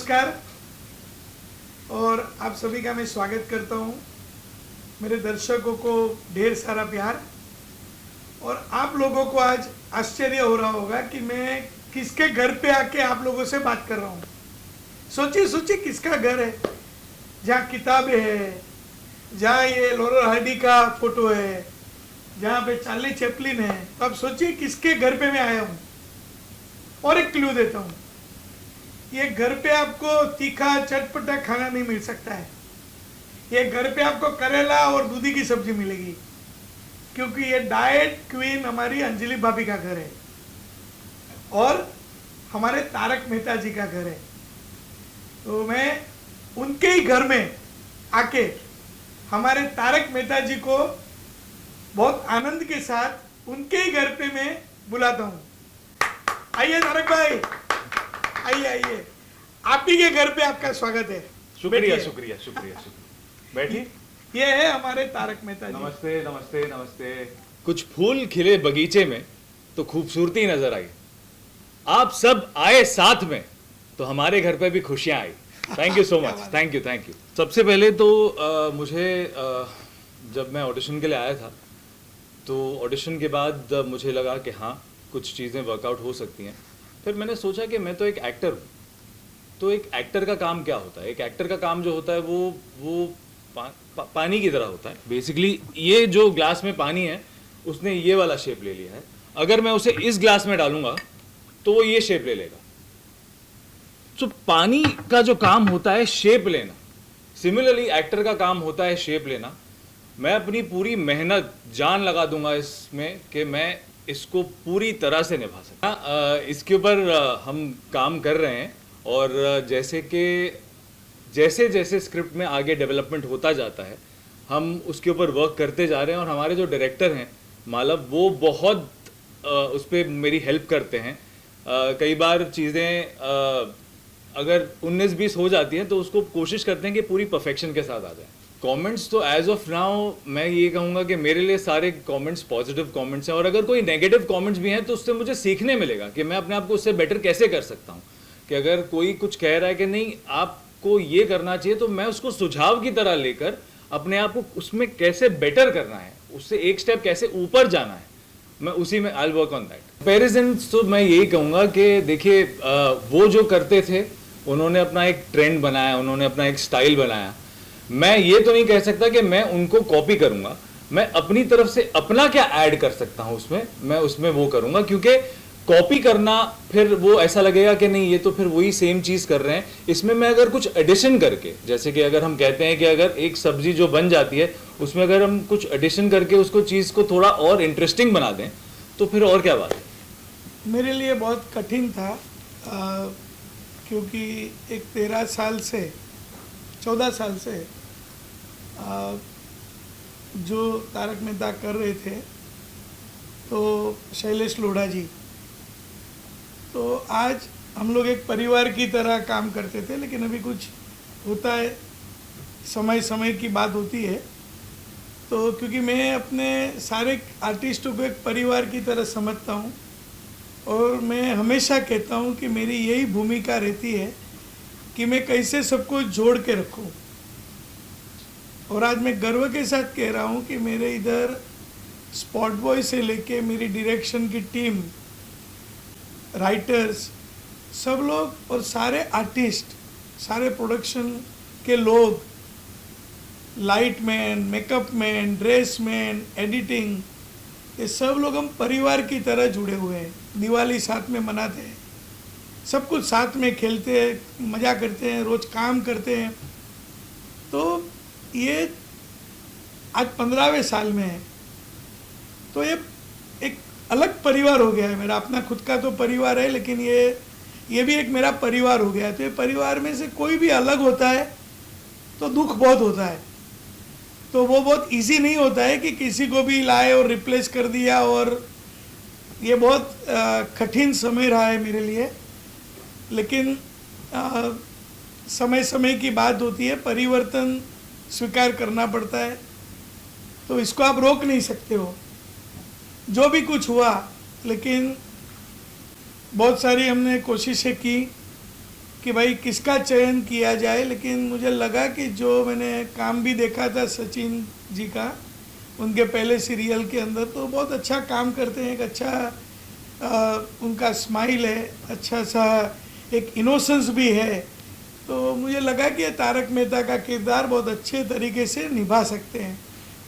नमस्कार और आप सभी का मैं स्वागत करता हूँ। मेरे दर्शकों को ढेर सारा प्यार। और आप लोगों को आज आश्चर्य हो रहा होगा कि मैं किसके घर पे आके आप लोगों से बात कर रहा हूँ। सोचिए सोचिए किसका घर है जहाँ किताबें हैं, जहाँ ये लॉरेल हार्डी का फोटो है, जहाँ पे चार्ली चैपलिन है। तो आप सोचिए किसके घर पे मैं आया हूँ। और एक क्लू देता हूँ, ये घर पे आपको तीखा चटपटा खाना नहीं मिल सकता है। ये घर पे आपको करेला और दूधी की सब्जी मिलेगी, क्योंकि ये डाइट क्वीन हमारी अंजलि भाभी का घर है और हमारे तारक मेहता जी का घर है। तो मैं उनके ही घर में आके हमारे तारक मेहता जी को बहुत आनंद के साथ उनके ही घर पे मैं बुलाता हूँ। आइए तारक भाई, आइए आइए, आप ही के घर पे आपका स्वागत है। शुक्रिया शुक्रिया शुक्रिया शुक्रिया। बैठिए। ये है हमारे तारक मेहता जी। नमस्ते नमस्ते नमस्ते। कुछ फूल खिले बगीचे में तो खूबसूरती नजर आई। आप सब आए साथ में तो हमारे घर पे भी खुशियां आई। Thank you so much. Thank you. सबसे पहले तो मुझे जब मैं ऑडिशन के लिए आया था तो ऑडिशन के बाद मुझे लगा कि हाँ कुछ चीज़ें वर्कआउट हो सकती हैं। फिर मैंने सोचा कि मैं तो एक एक्टर हूँ, तो एक एक्टर का काम क्या होता है। एक एक्टर का काम जो होता है वो पानी की तरह होता है। बेसिकली ये जो ग्लास में पानी है उसने ये वाला शेप ले लिया है। अगर मैं उसे इस ग्लास में डालूंगा तो वो ये शेप ले लेगा। तो पानी का जो काम होता है शेप लेना, सिमिलरली एक्टर का काम होता है शेप लेना। मैं अपनी पूरी मेहनत जान लगा दूंगा इसमें कि मैं इसको पूरी तरह से निभा सकता। इसके ऊपर हम काम कर रहे हैं और जैसे जैसे स्क्रिप्ट में आगे डेवलपमेंट होता जाता है हम उसके ऊपर वर्क करते जा रहे हैं। और हमारे जो डायरेक्टर हैं मालव, वो बहुत उस पर मेरी हेल्प करते हैं। कई बार चीज़ें अगर 19-20 हो जाती हैं तो उसको कोशिश करते हैं कि पूरी परफेक्शन के साथ आ जाए। कमेंट्स तो एज ऑफ नाउ मैं ये कहूँगा कि मेरे लिए सारे कमेंट्स पॉजिटिव कमेंट्स हैं। और अगर कोई नेगेटिव कमेंट्स भी हैं तो उससे मुझे सीखने मिलेगा कि मैं अपने आप को उससे बेटर कैसे कर सकता हूँ। कि अगर कोई कुछ कह रहा है कि नहीं आपको ये करना चाहिए, तो मैं उसको सुझाव की तरह लेकर अपने आप को उसमें कैसे बेटर करना है, उससे एक स्टेप कैसे ऊपर जाना है, मैं उसी में I will work on that. Comparisons तो मैं यही कहूँगा कि देखिए वो जो करते थे उन्होंने अपना एक ट्रेंड बनाया, उन्होंने अपना एक स्टाइल बनाया। मैं ये तो नहीं कह सकता कि मैं उनको कॉपी करूंगा। मैं अपनी तरफ से अपना क्या ऐड कर सकता हूं उसमें, मैं उसमें वो करूंगा। क्योंकि कॉपी करना फिर वो ऐसा लगेगा कि नहीं ये तो फिर वही सेम चीज कर रहे हैं। इसमें मैं अगर कुछ एडिशन करके, जैसे कि अगर हम कहते हैं कि अगर एक सब्जी जो बन जाती है उसमें अगर हम कुछ एडिशन करके उसको चीज को थोड़ा और इंटरेस्टिंग बना दें तो फिर और क्या बात है। मेरे लिए बहुत कठिन था क्योंकि एक 13 साल से 14 साल से जो तारक मेहता कर रहे थे तो शैलेश लोढ़ा जी, तो आज हम लोग एक परिवार की तरह काम करते थे। लेकिन अभी कुछ होता है, समय समय की बात होती है। तो क्योंकि मैं अपने सारे आर्टिस्टों को एक परिवार की तरह समझता हूँ और मैं हमेशा कहता हूँ कि मेरी यही भूमिका रहती है कि मैं कैसे सबको जोड़ के रखूँ। और आज मैं गर्व के साथ कह रहा हूँ कि मेरे इधर स्पॉट बॉय से लेके मेरी डायरेक्शन की टीम, राइटर्स, सब लोग और सारे आर्टिस्ट, सारे प्रोडक्शन के लोग, light man, makeup man, dress man, editing, ये सब लोग हम परिवार की तरह जुड़े हुए हैं। दिवाली साथ में मनाते हैं, सब कुछ साथ में खेलते हैं, मज़ा करते हैं, रोज़ काम करते हैं। तो ये आज 15वें साल में है, तो ये एक अलग परिवार हो गया है मेरा। अपना खुद का तो परिवार है, लेकिन ये भी एक मेरा परिवार हो गया है। तो ये परिवार में से कोई भी अलग होता है तो दुख बहुत होता है। तो वो बहुत इजी नहीं होता है कि किसी को भी लाए और रिप्लेस कर दिया। और ये बहुत कठिन समय रहा है मेरे लिए। लेकिन समय समय की बात होती है, परिवर्तन स्वीकार करना पड़ता है। तो इसको आप रोक नहीं सकते हो, जो भी कुछ हुआ। लेकिन बहुत सारी हमने कोशिशें की कि भाई किसका चयन किया जाए, लेकिन मुझे लगा कि जो मैंने काम भी देखा था सचिन जी का उनके पहले सीरियल के अंदर, तो बहुत अच्छा काम करते हैं, एक अच्छा उनका स्माइल है, अच्छा सा एक इनोसेंस भी है। तो मुझे लगा कि तारक मेहता का किरदार बहुत अच्छे तरीके से निभा सकते हैं,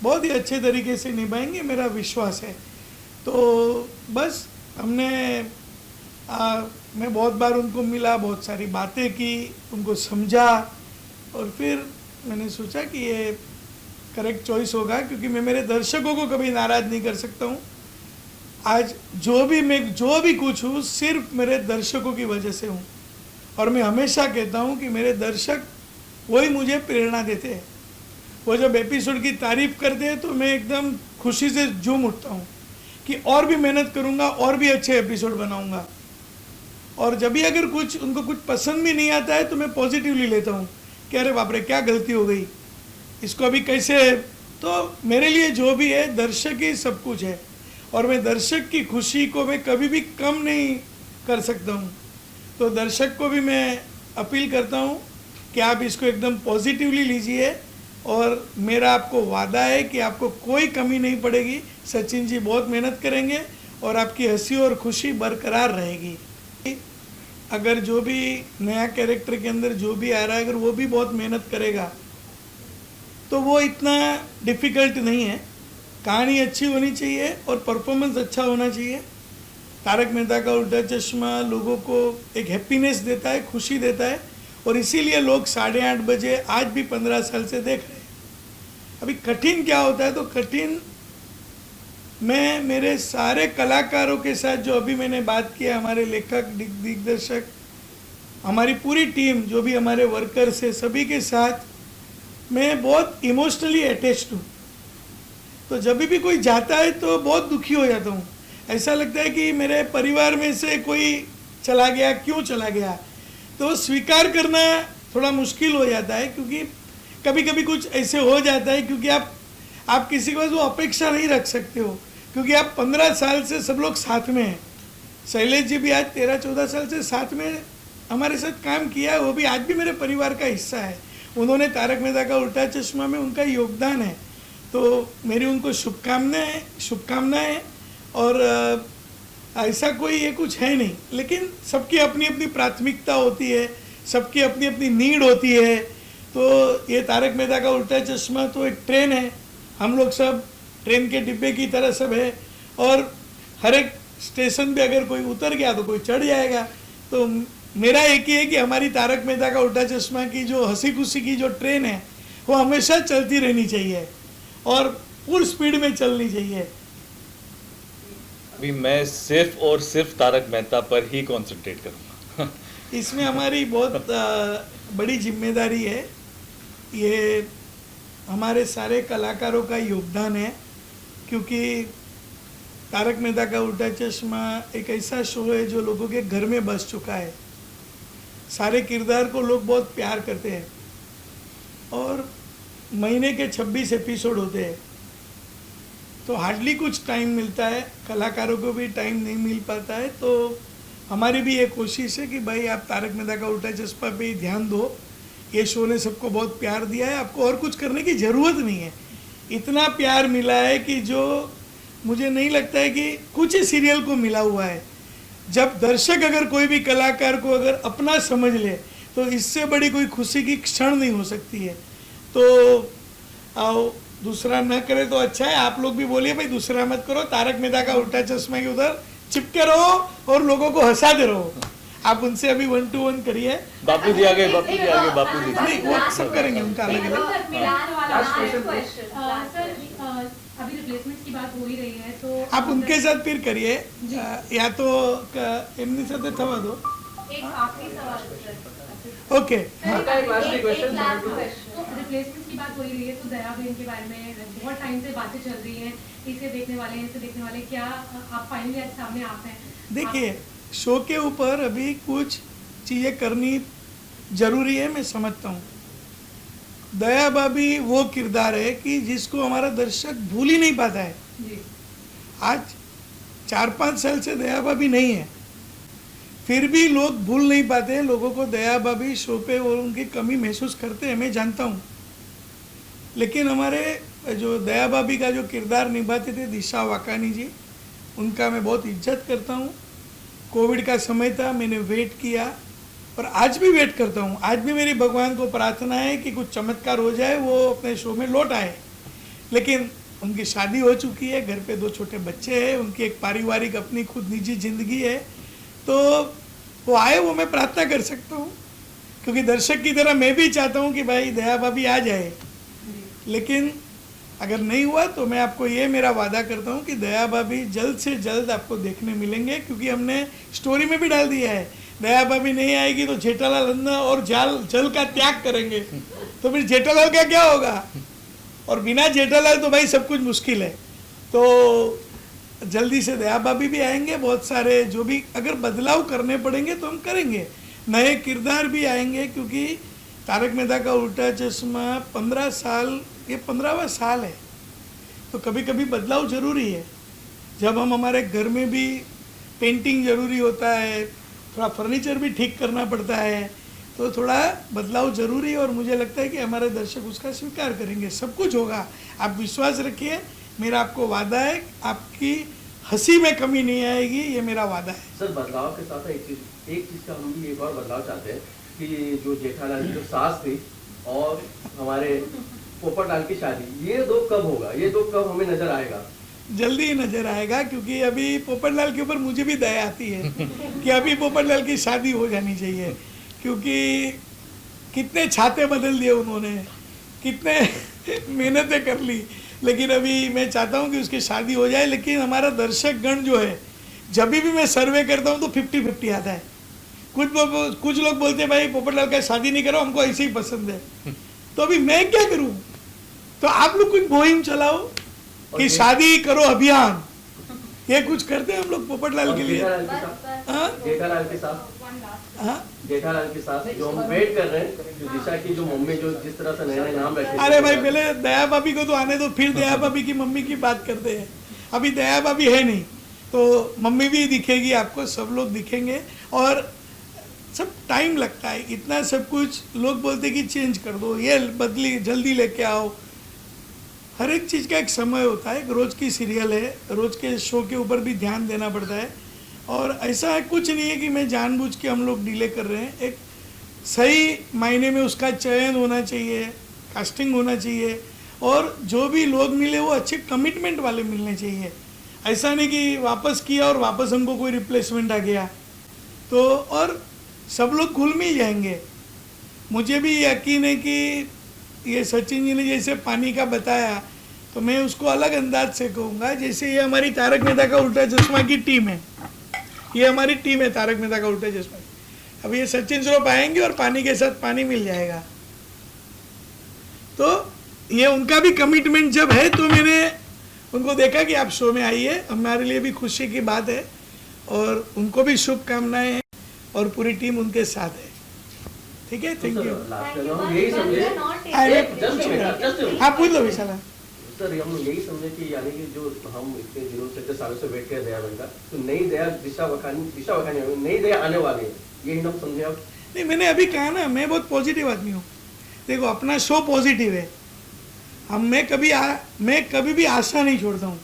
बहुत ही अच्छे तरीके से निभाएंगे, मेरा विश्वास है। तो बस हमने मैं बहुत बार उनको मिला, बहुत सारी बातें की, उनको समझा, और फिर मैंने सोचा कि ये करेक्ट चॉइस होगा, क्योंकि मैं मेरे दर्शकों को कभी नाराज़ नहीं कर सकता हूँ। आज जो भी कुछ हूँ सिर्फ मेरे दर्शकों की वजह से हूँ, और मैं हमेशा कहता हूँ कि मेरे दर्शक वही मुझे प्रेरणा देते हैं। वो जब एपिसोड की तारीफ करते हैं तो मैं एकदम खुशी से झूम उठता हूँ कि और भी मेहनत करूँगा, और भी अच्छे एपिसोड बनाऊँगा। और जब भी अगर उनको कुछ पसंद भी नहीं आता है तो मैं पॉजिटिवली लेता हूँ कि अरे बाप रे क्या गलती हो गई, इसको अभी कैसे। तो मेरे लिए जो भी है दर्शक ही सब कुछ है, और मैं दर्शक की खुशी को मैं कभी भी कम नहीं कर सकता हूँ। तो दर्शक को भी मैं अपील करता हूँ कि आप इसको एकदम पॉजिटिवली लीजिए, और मेरा आपको वादा है कि आपको कोई कमी नहीं पड़ेगी। सचिन जी बहुत मेहनत करेंगे और आपकी हंसी और खुशी बरकरार रहेगी। अगर जो भी नया कैरेक्टर के अंदर जो भी आ रहा है, अगर वो भी बहुत मेहनत करेगा तो वो इतना डिफ़िकल्ट नहीं है। कहानी अच्छी होनी चाहिए और परफॉर्मेंस अच्छा होना चाहिए। तारक मेहता का उल्टा चश्मा लोगों को एक हैप्पीनेस देता है, खुशी देता है, और इसीलिए लोग 8:30 बजे आज भी 15 साल से देख रहे हैं। अभी कठिन क्या होता है, तो कठिन मैं मेरे सारे कलाकारों के साथ जो अभी मैंने बात किया, हमारे लेखक, दिग्दर्शक, हमारी पूरी टीम, जो भी हमारे वर्कर्स है, सभी के साथ मैं बहुत इमोशनली अटैच्ड हूँ। तो जब भी कोई जाता है तो बहुत दुखी हो जाता हूँ। ऐसा लगता है कि मेरे परिवार में से कोई चला गया, क्यों चला गया। तो स्वीकार करना थोड़ा मुश्किल हो जाता है, क्योंकि कभी कभी कुछ ऐसे हो जाता है, क्योंकि आप किसी के पास वो अपेक्षा नहीं रख सकते हो, क्योंकि आप 15 साल से सब लोग साथ में हैं। शैलेश जी भी आज 13-14 साल से साथ में हमारे साथ काम किया है, वो भी आज भी मेरे परिवार का हिस्सा है। उन्होंने तारक मेहता का उल्टा चश्मा में उनका योगदान है, तो मेरी उनको शुभकामनाएं। और ऐसा कोई ये कुछ है नहीं, लेकिन सबकी अपनी अपनी प्राथमिकता होती है, सबकी अपनी अपनी नीड होती है। तो ये तारक मेहता का उल्टा चश्मा तो एक ट्रेन है, हम लोग सब ट्रेन के डिब्बे की तरह सब है, और हर एक स्टेशन पे अगर कोई उतर गया तो कोई चढ़ जाएगा। तो मेरा एक ही है कि हमारी तारक मेहता का उल्टा चश्मा की जो हंसी खुशी की जो ट्रेन है वो हमेशा चलती रहनी चाहिए और फुल स्पीड में चलनी चाहिए। अभी मैं सिर्फ और सिर्फ तारक मेहता पर ही कंसंट्रेट करूँगा। इसमें हमारी बहुत बड़ी जिम्मेदारी है, ये हमारे सारे कलाकारों का योगदान है, क्योंकि तारक मेहता का उल्टा चश्मा एक ऐसा शो है जो लोगों के घर में बस चुका है। सारे किरदार को लोग बहुत प्यार करते हैं, और महीने के 26 एपिसोड होते हैं, तो हार्डली कुछ टाइम मिलता है, कलाकारों को भी टाइम नहीं मिल पाता है। तो हमारी भी ये कोशिश है कि भाई आप तारक मेहता का उल्टा चश्मा पे ही ध्यान दो। ये शो ने सबको बहुत प्यार दिया है, आपको और कुछ करने की ज़रूरत नहीं है। इतना प्यार मिला है कि जो मुझे नहीं लगता है कि कुछ ही सीरियल को मिला हुआ है। जब दर्शक अगर कोई भी कलाकार को अगर अपना समझ ले तो इससे बड़ी कोई खुशी की क्षण नहीं हो सकती है। तो आओ दूसरा न करे तो अच्छा है, आप लोग भी बोलिए भाई दूसरा मत करो, तारक मेहता का उल्टा चश्मा के उधर चिपके रहो और लोगों को हंसाते रहो। आप उनसे अभी 1-to-1 करिए। बापू जी आ गए, बापू जी आ गए, बापू जी। नहीं, वो सब करेंगे उनका अलग अलग। अभी रिप्लेसमेंट की बात हो ही रही है, तो आप उनके साथ फिर करिए, या तो एमनी साथ थवा दो। एक आखिरी सवाल ओके, हाँ। रिप्लेसमेंट की बात हो ही रही है, तो दया बहन के बारे में बहुत टाइम से बातें चल रही हैं, इसे देखने वाले हैं, इसे देखने वाले, क्या आप फाइनली आज सामने आप हैं? देखिए, शो के ऊपर अभी कुछ चीज़ें करनी जरूरी है, मैं समझता हूँ। दया भाभी वो किरदार है कि जिसको हमारा दर्शक भूल ही नहीं पाता है। जी। आज 4-5 साल से दया भाभी नहीं है, फिर भी लोग भूल नहीं पाते, लोगों को दया भाभी शो पे और उनकी कमी महसूस करते हैं, मैं जानता हूँ। लेकिन हमारे जो दया भाभी का जो किरदार निभाते थे दिशा वाकानी जी, उनका मैं बहुत इज्जत करता हूँ। कोविड का समय था, मैंने वेट किया और आज भी वेट करता हूँ। आज भी मेरी भगवान को प्रार्थना है कि कुछ चमत्कार हो जाए, वो अपने शो में लौट आए। लेकिन उनकी शादी हो चुकी है, घर पे 2 छोटे बच्चे हैं, उनकी एक पारिवारिक अपनी खुद निजी जिंदगी है, तो वो आए, वो मैं प्रार्थना कर सकता हूँ। क्योंकि दर्शक की तरह मैं भी चाहता हूँ कि भाई दया भाभी आ जाए। लेकिन अगर नहीं हुआ तो मैं आपको ये मेरा वादा करता हूँ कि दया भाभी जल्द से जल्द आपको देखने मिलेंगे, क्योंकि हमने स्टोरी में भी डाल दिया है, दया भाभी नहीं आएगी तो जेठालाल अन्न और जल का त्याग करेंगे, तो फिर जेठालाल का क्या होगा? और बिना जेठालाल तो भाई सब कुछ मुश्किल है। तो जल्दी से दया भाभी भी आएंगे, बहुत सारे जो भी अगर बदलाव करने पड़ेंगे तो हम करेंगे, नए किरदार भी आएंगे, क्योंकि तारक मेहता का उल्टा चश्मा 15 साल, ये 15वां साल है, तो कभी कभी बदलाव ज़रूरी है। जब हम हमारे घर में भी पेंटिंग ज़रूरी होता है, थोड़ा फर्नीचर भी ठीक करना पड़ता है, तो थोड़ा बदलाव ज़रूरी है। और मुझे लगता है कि हमारे दर्शक उसका स्वीकार करेंगे, सब कुछ होगा, आप विश्वास रखिए। मेरा आपको वादा है, आपकी हंसी में कमी नहीं आएगी, ये मेरा वादा है। सर बदलाव के साथ एक चीज का हम भी एक और बदलाव चाहते हैं कि जो जेठालाल की जो सास थी और हमारे पोपटलाल की शादी, ये 2 कब होगा? ये 2 कब हमें नजर आएगा? जल्दी ही नजर आएगा, क्योंकि अभी पोपटलाल के ऊपर मुझे भी दया आती है कि अभी पोपटलाल की शादी हो जानी चाहिए, क्योंकि कितने छाते बदल दिए उन्होंने, कितने मेहनतें कर ली, लेकिन अभी मैं चाहता हूँ कि उसकी शादी हो जाए। लेकिन हमारा दर्शक गण जो है, जब भी मैं सर्वे करता हूँ तो 50-50 आता है। कुछ लोग बोलते हैं भाई पोपटलाल का शादी नहीं करो, हमको ऐसे ही पसंद है। तो अभी मैं क्या करूँ? तो आप लोग कुछ मुहिम चलाओ कि शादी करो अभियान, ये कुछ करते हैं हम लोग पोपटलाल के लिए। जेठालाल के साथ जेठालाल के साथ जो हम वेट कर रहे हैं, जो दिशा की जो मम्मी जो जिस तरह से नए नाम रखे। अरे भाई पहले दया भाभी को तो आने दो, फिर दया भाभी की मम्मी की बात करते हैं। अभी दया भाभी है नहीं, तो मम्मी भी दिखेगी आपको, सब लोग दिखेंगे, और सब टाइम लगता है इतना सब कुछ। लोग बोलते कि चेंज कर दो, ये बदली जल्दी लेके आओ, हर एक चीज़ का एक समय होता है। रोज़ की सीरियल है, रोज़ के शो के ऊपर भी ध्यान देना पड़ता है। और ऐसा है कुछ नहीं है कि मैं जानबूझ के हम लोग डिले कर रहे हैं। एक सही मायने में उसका चयन होना चाहिए, कास्टिंग होना चाहिए, और जो भी लोग मिले वो अच्छे कमिटमेंट वाले मिलने चाहिए। ऐसा नहीं कि वापस किया और वापस हमको कोई रिप्लेसमेंट आ गया तो, और सब लोग घुल मिल जाएंगे। मुझे भी यकीन है कि ये सचिन जी ने जैसे पानी का बताया, तो मैं उसको अलग अंदाज से कहूँगा। जैसे ये हमारी तारक मेहता का उल्टा चश्मा की टीम है, ये हमारी टीम है तारक मेहता का उल्टा चश्मा। अब ये सचिन श्रॉफ आएंगे और पानी के साथ पानी मिल जाएगा, तो ये उनका भी कमिटमेंट जब है, तो मैंने उनको देखा कि आप शो में आइए, हमारे लिए भी खुशी की बात है, और उनको भी शुभकामनाएं हैं, और पूरी टीम उनके साथ है। ठीक है, थैंक यू। यही समझे, आप पूछ लो विशाला। सर हम यही समझे कि यानी कि जो हम इतने दिनों से, इतने सालों से वेट कर दया बनकर, तो नई दया दिशा वखानी नई दया आने वाली है, यही हम समझे। आप नहीं, मैंने अभी कहा ना, मैं बहुत पॉजिटिव आदमी हूँ। देखो अपना शो पॉजिटिव है, मैं कभी भी आशा नहीं छोड़ता हूँ।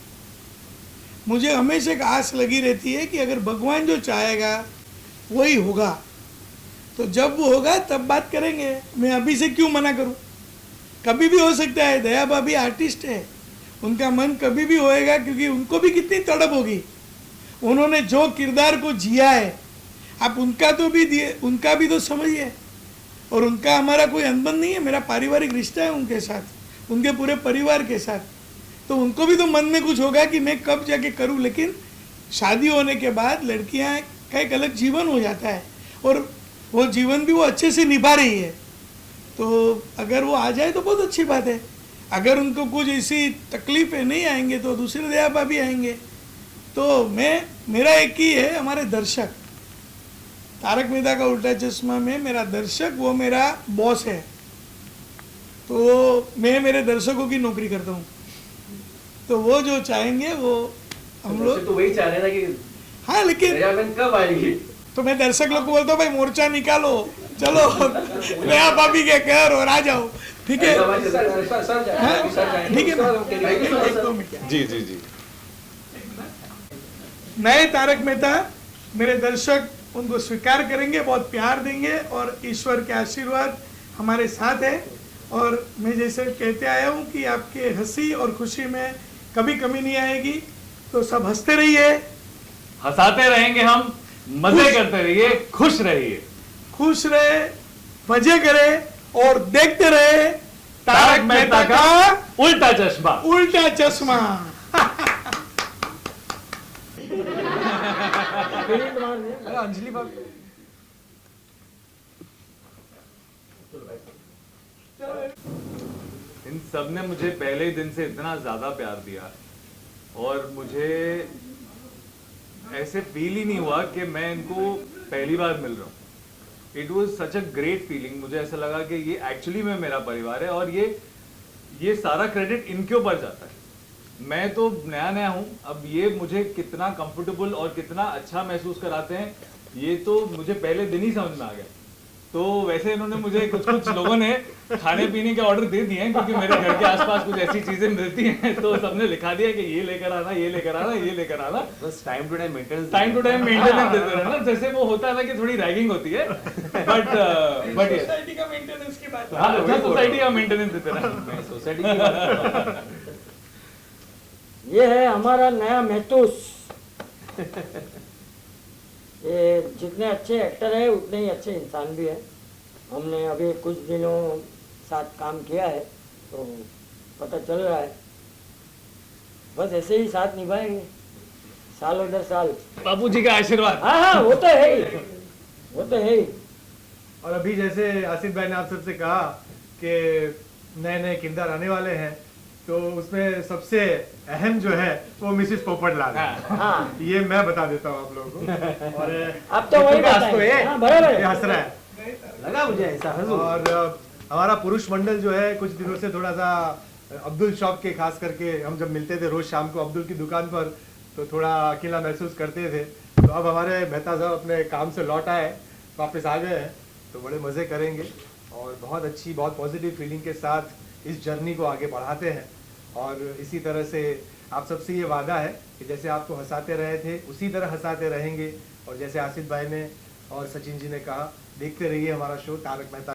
मुझे हमेशा एक आस लगी रहती है कि अगर भगवान जो चाहेगा वही होगा, तो जब वो होगा तब बात करेंगे। मैं अभी से क्यों मना करूं? कभी भी हो सकता है। दया भाभी आर्टिस्ट है, उनका मन कभी भी होएगा, क्योंकि उनको भी कितनी तड़प होगी, उन्होंने जो किरदार को जिया है। आप उनका भी तो समझिए, और उनका हमारा कोई अनबन नहीं है, मेरा पारिवारिक रिश्ता है उनके साथ, उनके पूरे परिवार के साथ। तो उनको भी तो मन में कुछ होगा कि मैं कब जाके करूं। लेकिन शादी होने के बाद लड़कियां का एक अलग जीवन हो जाता है, और वो जीवन भी वो अच्छे से निभा रही है। तो अगर वो आ जाए तो बहुत अच्छी बात है। अगर उनको कुछ ऐसी तकलीफें नहीं आएंगे तो दूसरे दया भाभी आएंगे। तो मेरा एक ही है, हमारे दर्शक, तारक मेहता का उल्टा चश्मा में मेरा दर्शक वो मेरा बॉस है। तो मैं मेरे दर्शकों की नौकरी करता हूँ, तो वो जो चाहेंगे वो हम लोग तो वही चाह रहे हैं ना कि हाँ, लेकिन दया बहन कब आएगी? तो मैं दर्शक लोग को बोलता हूँ भाई मोर्चा निकालो, चलो नया भाभी के घर और आ जाओ, ठीक है? ठीक है ना? जी जी जी। नए तारक मेहता, मेरे दर्शक उनको स्वीकार करेंगे, बहुत प्यार देंगे और ईश्वर के आशीर्वाद हमारे साथ है। और मैं जैसे कहते आया हूँ कि आपके हंसी और खुशी में कभी कमी नहीं आएगी, तो सब हंसते रहिए, हंसाते रहेंगे हम, मजे करते रहिए, खुश रहिए, खुश रहे, मजे करे और देखते रहे तारक मेहता का उल्टा चश्मा। उल्टा चश्मा। अंजलि भाभी इन सब ने मुझे पहले ही दिन से इतना ज्यादा प्यार दिया और मुझे ऐसे फील ही नहीं हुआ कि मैं इनको पहली बार मिल रहा हूँ। It was such a great feeling. मुझे ऐसा लगा कि ये एक्चुअली में मेरा परिवार है और ये सारा क्रेडिट इनके ऊपर जाता है। मैं तो नया नया हूँ, अब ये मुझे कितना कंफर्टेबल और कितना अच्छा महसूस कराते हैं ये तो मुझे पहले दिन ही समझ में आ गया। तो वैसे इन्होंने मुझे कुछ लोगों ने खाने पीने के ऑर्डर दे दिए हैं क्योंकि मेरे घर के आसपास कुछ ऐसी चीजें मिलती हैं, तो सबने लिखा दिया कि ये लेकर आना, ये लेकर आना, ये लेकर आना। बस टाइम टू टाइम मेंटेनेंस देते रहना, जैसे वो होता है ना कि थोड़ी रैगिंग होती है, बट सोसाइटी का मेंटेनेंस की बात हाँ, सोसाइटी का मेंटेनेंस देते रहना। सोसाइटी की बात ये है हमारा नया महतूस। ये जितने अच्छे एक्टर है उतने ही अच्छे इंसान भी है। हमने अभी कुछ दिनों साथ काम किया है तो पता चल रहा है, बस ऐसे ही साथ निभाएंगे सालों दर साल। बाबूजी का आशीर्वाद। हाँ हाँ, वो तो है ही, वो तो है ही। और अभी जैसे आसिफ भाई ने आप सबसे कहा कि नए नए किरदार आने वाले हैं, तो उसमें सबसे अहम जो है वो मिसेस पोपटलाल है। हाँ, ये मैं बता देता हूँ आप लोगों को। और अब तो वही हंस तो बताएंगे। ये हाँ, बराबर ये है। हंस रहा है। लगा मुझे ऐसा हंसू। और हमारा पुरुष मंडल जो है कुछ दिनों से थोड़ा सा अब्दुल शॉप के, खास करके हम जब मिलते थे रोज शाम को अब्दुल की दुकान पर, तो थोड़ा अकेला महसूस करते थे। तो अब हमारे मेहता साहब अपने काम से लौट आए, वापस आ गए हैं, तो बड़े मज़े करेंगे और बहुत अच्छी, बहुत पॉजिटिव फीलिंग के साथ इस जर्नी को आगे बढ़ाते हैं। और इसी तरह से आप सबसे ये वादा है कि जैसे आपको हंसाते रहे थे उसी तरह हंसाते रहेंगे। और जैसे आसिफ भाई ने और सचिन जी ने कहा, देखते रहिए हमारा शो तारक मेहता।